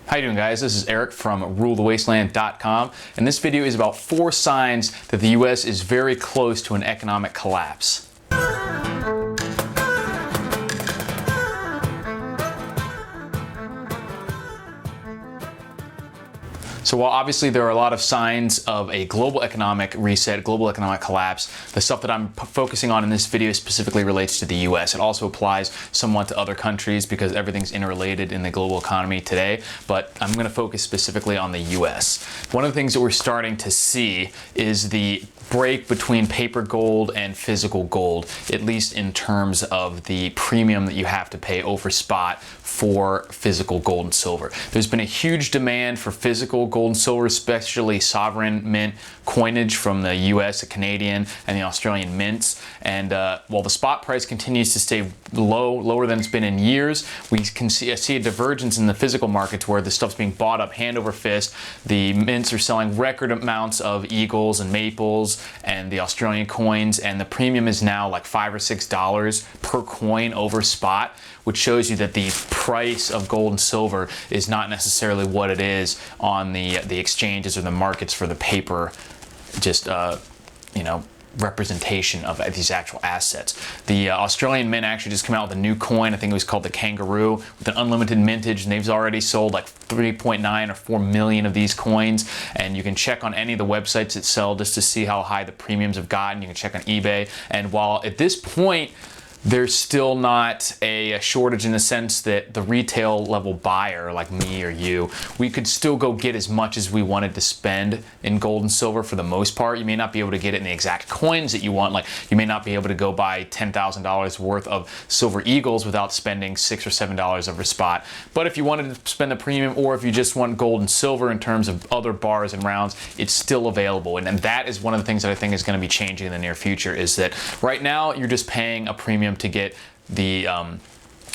How you doing, guys? This is Eric from rulethewasteland.com, and this video is about 4 signs that the US is very close to an economic collapse. So while obviously there are a lot of signs of a global economic reset, global economic collapse, the stuff that I'm focusing on in this video specifically relates to the US. It also applies somewhat to other countries because everything's interrelated in the global economy today, but I'm going to focus specifically on the US. One of the things that we're starting to see is the break between paper gold and physical gold, at least in terms of the premium that you have to pay over spot for physical gold and silver. There's been a huge demand for physical gold and silver, especially sovereign mint coinage from the US, the Canadian, and the Australian mints. And while the spot price continues to stay lower than it's been in years, we can see a divergence in the physical markets where the stuff's being bought up hand over fist. The mints are selling record amounts of eagles and maples and the Australian coins, and the premium is now like $5 or $6 per coin over spot, which shows you that the price of gold and silver is not necessarily what it is on the exchanges or the markets for the paper, just representation of these actual assets. The Australian Mint actually just came out with a new coin. I think it was called the Kangaroo, with an unlimited mintage, and they've already sold like 3.9 or 4 million of these coins. And you can check on any of the websites that sell just to see how high the premiums have gotten. You can check on eBay. And while at this point there's still not a shortage in the sense that the retail level buyer like me or you, we could still go get as much as we wanted to spend in gold and silver for the most part. You may not be able to get it in the exact coins that you want. Like you may not be able to go buy $10,000 worth of silver eagles without spending $6 or $7 over spot. But if you wanted to spend the premium, or if you just want gold and silver in terms of other bars and rounds, it's still available. And that is one of the things that I think is going to be changing in the near future, is that right now you're just paying a premium to get the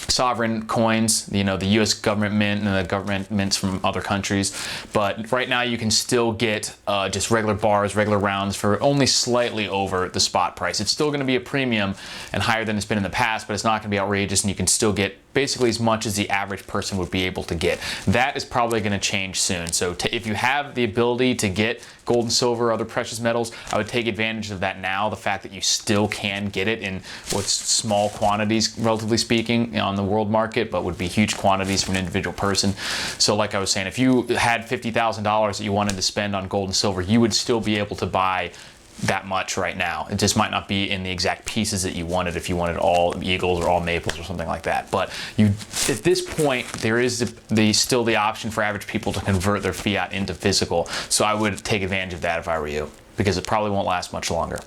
sovereign coins, the US government mint and the government mints from other countries. But right now you can still get just regular bars, regular rounds for only slightly over the spot price. It's still going to be a premium and higher than it's been in the past, but it's not going to be outrageous, and you can still get basically as much as the average person would be able to get. That is probably going to change soon. So if you have the ability to get gold and silver, other precious metals, I would take advantage of that now. The fact that you still can get it in what's small quantities, relatively speaking, on the world market, but would be huge quantities for an individual person. So like I was saying, if you had $50,000 that you wanted to spend on gold and silver, you would still be able to buy that much right now. It just might not be in the exact pieces that you wanted if you wanted all eagles or all maples or something like that. But at this point, there is still the option for average people to convert their fiat into physical. So I would take advantage of that if I were you, because it probably won't last much longer.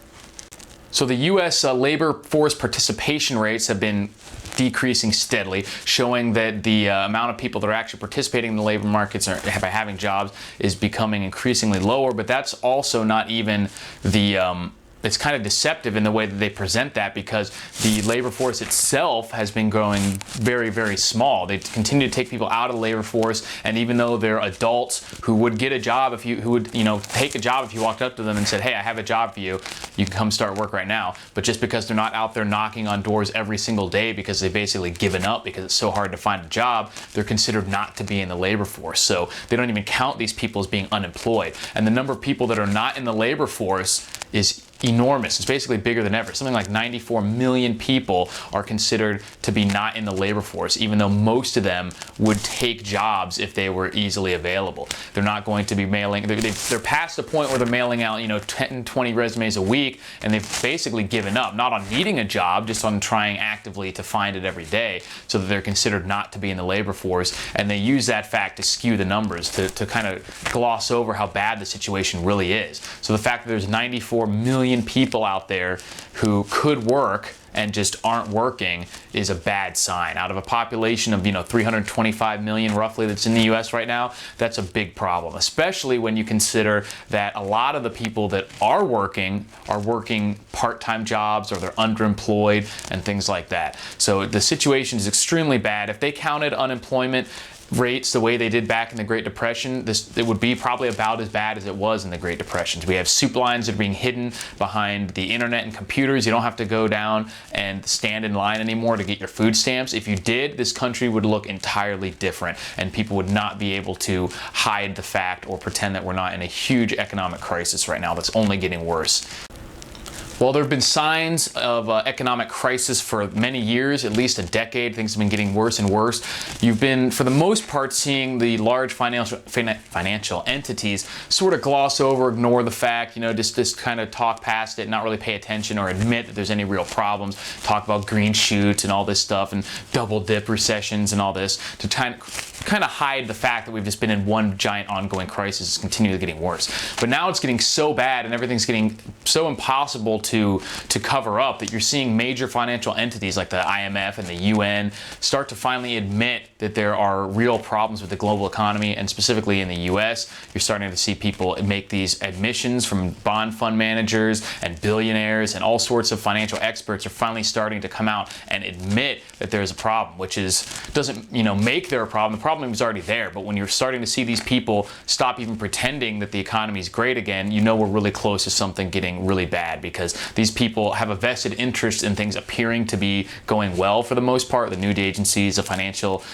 So the US labor force participation rates have been decreasing steadily, showing that the amount of people that are actually participating in the labor markets or by having jobs is becoming increasingly lower. But that's also not even the it's kind of deceptive in the way that they present that, because the labor force itself has been growing very, very small. They continue to take people out of the labor force, and even though they're adults who would get a job who would take a job if you walked up to them and said, "Hey, I have a job for you. You can come start work right now." But just because they're not out there knocking on doors every single day because they've basically given up because it's so hard to find a job, they're considered not to be in the labor force. So they don't even count these people as being unemployed. And the number of people that are not in the labor force is enormous. It's basically bigger than ever. Something like 94 million people are considered to be not in the labor force, even though most of them would take jobs if they were easily available. They're not going to be mailing, they're past the point where they're mailing out 10, 20 resumes a week, and they've basically given up, not on needing a job, just on trying actively to find it every day, so that they're considered not to be in the labor force. And they use that fact to skew the numbers, to kind of gloss over how bad the situation really is. So the fact that there's 94 million people out there who could work and just aren't working is a bad sign. Out of a population of 325 million roughly that's in the US right now, that's a big problem, especially when you consider that a lot of the people that are working part-time jobs, or they're underemployed and things like that. So the situation is extremely bad. If they counted unemployment rates the way they did back in the Great Depression, it would be probably about as bad as it was in the Great Depression. We have soup lines that are being hidden behind the internet and computers. You don't have to go down and stand in line anymore to get your food stamps. If you did, this country would look entirely different, and people would not be able to hide the fact or pretend that we're not in a huge economic crisis right now that's only getting worse. Well, there have been signs of economic crisis for many years, at least a decade. Things have been getting worse and worse. You've been, for the most part, seeing the large financial entities sort of gloss over, ignore the fact, just kind of talk past it, not really pay attention or admit that there's any real problems, talk about green shoots and all this stuff and double dip recessions and all this to kind of hide the fact that we've just been in one giant ongoing crisis. It's continually getting worse. But now it's getting so bad and everything's getting so impossible to cover up that you're seeing major financial entities like the IMF and the UN start to finally admit that there are real problems with the global economy, and specifically in the US. You're starting to see people make these admissions from bond fund managers and billionaires, and all sorts of financial experts are finally starting to come out and admit that there's a problem, which doesn't make there a problem. The problem is already there, but when you're starting to see these people stop even pretending that the economy is great again, we're really close to something getting really bad, because these people have a vested interest in things appearing to be going well for the most part. The news agencies, the financial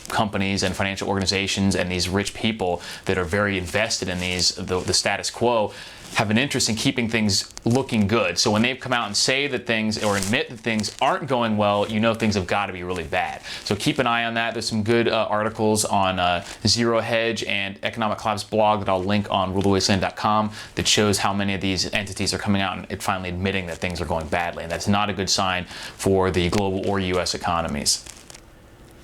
companies and financial organizations, and these rich people that are very invested in the status quo have an interest in keeping things looking good. So when they've come out and say that things, or admit that things aren't going well, things have got to be really bad. So keep an eye on that. There's some good articles on Zero Hedge and Economic Collapse blog that I'll link on rulethewasteland.com that shows how many of these entities are coming out and finally admitting that things are going badly. And that's not a good sign for the global or U.S. economies.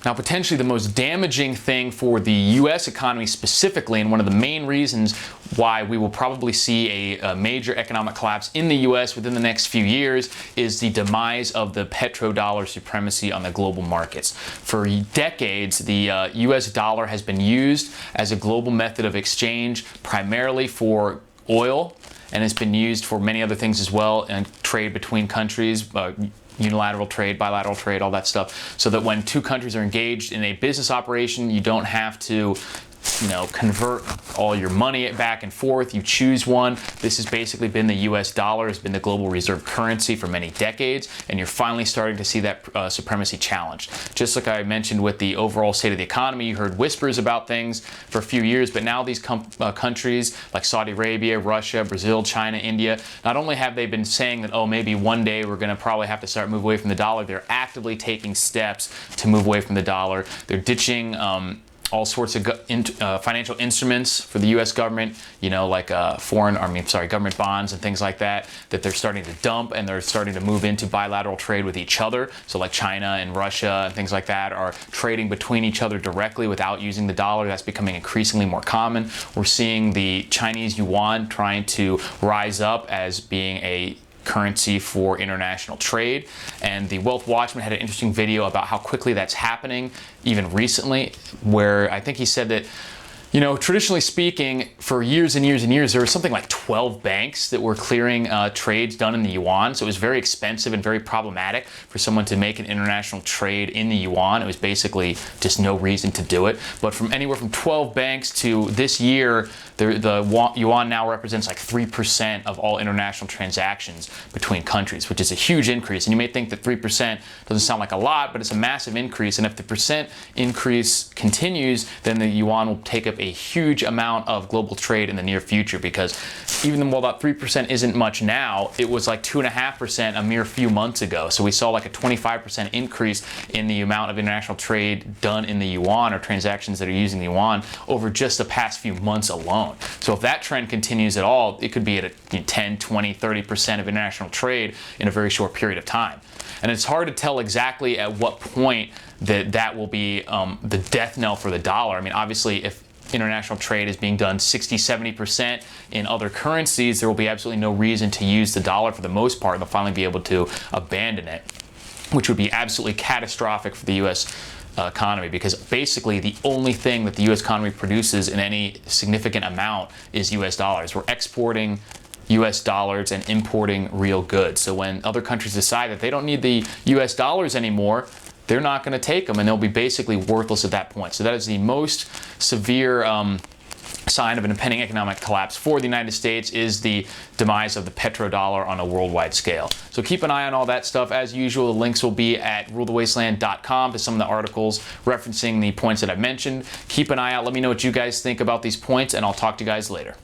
Now, potentially the most damaging thing for the U.S. economy specifically, and one of the main reasons why we will probably see a major economic collapse in the U.S. within the next few years, is the demise of the petrodollar supremacy on the global markets. For decades, the U.S. dollar has been used as a global method of exchange, primarily for oil, and it's been used for many other things as well, and trade between countries, unilateral trade, bilateral trade, all that stuff, so that when two countries are engaged in a business operation, you don't have to convert all your money back and forth. You choose one. This has basically been the US dollar, has been the global reserve currency for many decades, and you're finally starting to see that supremacy challenged. Just like I mentioned with the overall state of the economy, you heard whispers about things for a few years, but now these countries like Saudi Arabia, Russia, Brazil, China, India, not only have they been saying that, oh, maybe one day we're going to probably have to start move away from the dollar, they're actively taking steps to move away from the dollar. They're ditching all sorts of financial instruments for the U.S. government, like government bonds and things like that they're starting to dump, and they're starting to move into bilateral trade with each other. So like China and Russia and things like that are trading between each other directly without using the dollar. That's becoming increasingly more common. We're seeing the Chinese yuan trying to rise up as being a currency for international trade, and the Wealth Watchman had an interesting video about how quickly that's happening even recently, where I think he said that traditionally speaking, for years and years and years, there was something like 12 banks that were clearing trades done in the yuan. So it was very expensive and very problematic for someone to make an international trade in the yuan. It was basically just no reason to do it. But from anywhere from 12 banks to this year, the yuan now represents like 3% of all international transactions between countries, which is a huge increase. And you may think that 3% doesn't sound like a lot, but it's a massive increase. And if the percent increase continues, then the yuan will take up a huge amount of global trade in the near future, because even though that 3% isn't much now, it was like 2.5% a mere few months ago. So we saw like a 25% increase in the amount of international trade done in the yuan, or transactions that are using the yuan, over just the past few months alone. So if that trend continues at all, it could be at a 10, 20, 30% of international trade in a very short period of time. And it's hard to tell exactly at what point that will be the death knell for the dollar. I mean, obviously, if international trade is being done 60-70% in other currencies, there will be absolutely no reason to use the dollar for the most part. They'll finally be able to abandon it, which would be absolutely catastrophic for the U.S. economy, because basically the only thing that the U.S. economy produces in any significant amount is U.S. dollars. We're exporting U.S. dollars and importing real goods. So when other countries decide that they don't need the U.S. dollars anymore, they're not going to take them, and they'll be basically worthless at that point. So that is the most severe sign of an impending economic collapse for the United States, is the demise of the petrodollar on a worldwide scale. So keep an eye on all that stuff. As usual, the links will be at rulethewasteland.com to some of the articles referencing the points that I've mentioned. Keep an eye out. Let me know what you guys think about these points, and I'll talk to you guys later.